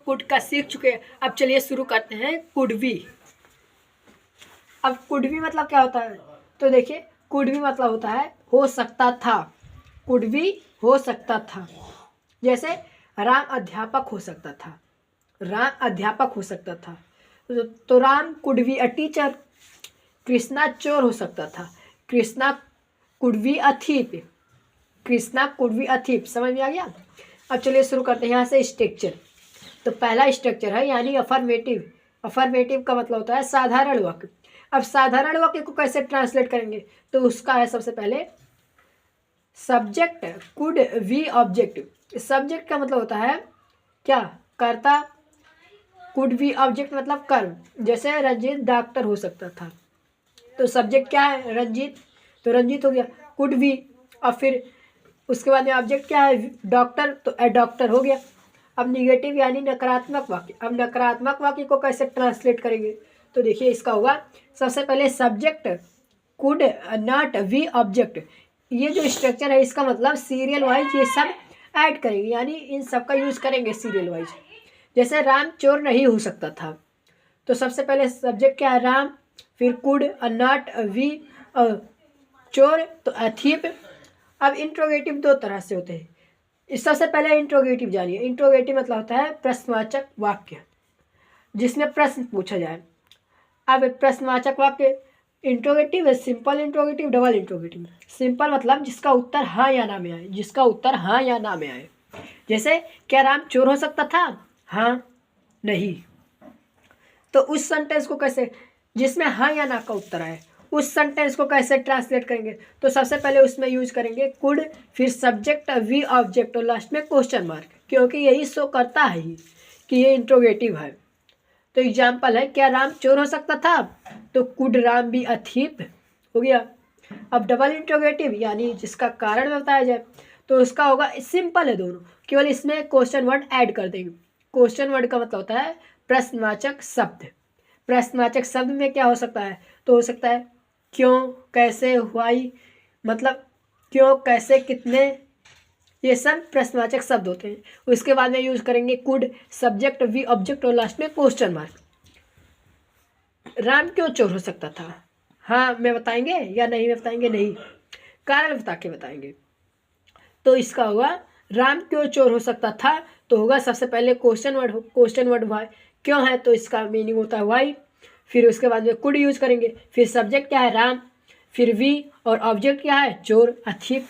Could का सीख चुके हैं। अब चलिए शुरू करते हैं कुड बी। अब कुड बी मतलब क्या होता है, तो देखिए कुड बी मतलब होता है हो सकता था। कुड बी हो सकता था। जैसे राम अध्यापक हो सकता था, राम अध्यापक हो सकता था। तो Ram could be a teacher. Krishna चोर हो सकता था, Krishna could be a thief. Krishna could be a thief. समझ में आ गया। अब चलिए शुरू करते हैं यहाँ से स्ट्रक्चर। तो पहला स्ट्रक्चर है यानी अफर्मेटिव। अफर्मेटिव का मतलब होता है साधारण वाक्य। अब साधारण वाक्य को कैसे ट्रांसलेट करेंगे, तो उसका है सबसे पहले subject could be object. Subject का मतलब होता है क्या, कर्ता। कुड बी ऑब्जेक्ट मतलब कर्म। जैसे रंजीत डॉक्टर हो सकता था, तो सब्जेक्ट क्या है, रंजीत, तो रंजीत हो गया। कुड बी, और फिर उसके बाद में ऑब्जेक्ट क्या है, डॉक्टर, तो ए डॉक्टर हो गया। अब निगेटिव यानी नकारात्मक वाक्य। अब नकारात्मक वाक्य को कैसे ट्रांसलेट करेंगे, तो देखिए इसका होगा सबसे पहले subject could not be object. ये जो स्ट्रक्चर है इसका मतलब सीरियल वाइज ये सब ऐड करेंगे, यानी इन सब का यूज करेंगे सीरियल वाइज। जैसे राम चोर नहीं हो सकता था, तो सबसे पहले सब्जेक्ट क्या है, राम, फिर कुड नॉट वी चोर, तो अथीप। अब इंट्रोगेटिव दो तरह से होते हैं। इस सबसे पहले इंट्रोगेटिव जानिए। इंट्रोगेटिव मतलब होता है प्रश्नवाचक वाक्य, जिसमें प्रश्न पूछा जाए। अब प्रश्नवाचक वाक्य इंट्रोगेटिव है, simple interrogative, double interrogative. Simple मतलब जिसका उत्तर हाँ या ना में आए, जिसका उत्तर हाँ या ना में आए। जैसे क्या राम चोर हो सकता था, हाँ, नहीं। तो उस सेंटेंस को कैसे, जिसमें हाँ या ना का उत्तर आए, उस सेंटेंस को कैसे ट्रांसलेट करेंगे, तो सबसे पहले उसमें यूज करेंगे कुड, फिर सब्जेक्ट वी ऑब्जेक्ट और लास्ट में क्वेश्चन मार्क, क्योंकि यही शो करता है ही कि ये इंट्रोगेटिव है। तो एग्जाम्पल है, क्या राम चोर हो सकता था, तो could Ram be a thief हो गया। अब डबल इंट्रोगेटिव यानी जिसका कारण बताया जाए, तो उसका होगा सिंपल है दोनों, केवल इसमें क्वेश्चन वर्ड ऐड कर देंगे। क्वेश्चन वर्ड का मतलब होता है प्रश्नवाचक शब्द। प्रश्नवाचक शब्द में क्या हो सकता है, तो हो सकता है क्यों, कैसे, व्हाई, मतलब क्यों, कैसे, कितने, ये सब प्रश्नवाचक शब्द होते हैं। उसके बाद में यूज करेंगे कुड, सब्जेक्ट वी ऑब्जेक्ट और लास्ट में क्वेश्चन मार्क। राम क्यों चोर हो सकता था, हाँ में बताएंगे या नहीं में बताएंगे, नहीं, कारण बता के बताएंगे। तो इसका होगा राम क्यों चोर हो सकता था, तो होगा सबसे पहले question word. Question word Y, क्यों है तो इसका मीनिंग होता है वाई। फिर उसके बाद में कुड यूज करेंगे, फिर सब्जेक्ट क्या है राम, फिर वी, और ऑब्जेक्ट क्या है चोर, अथीप।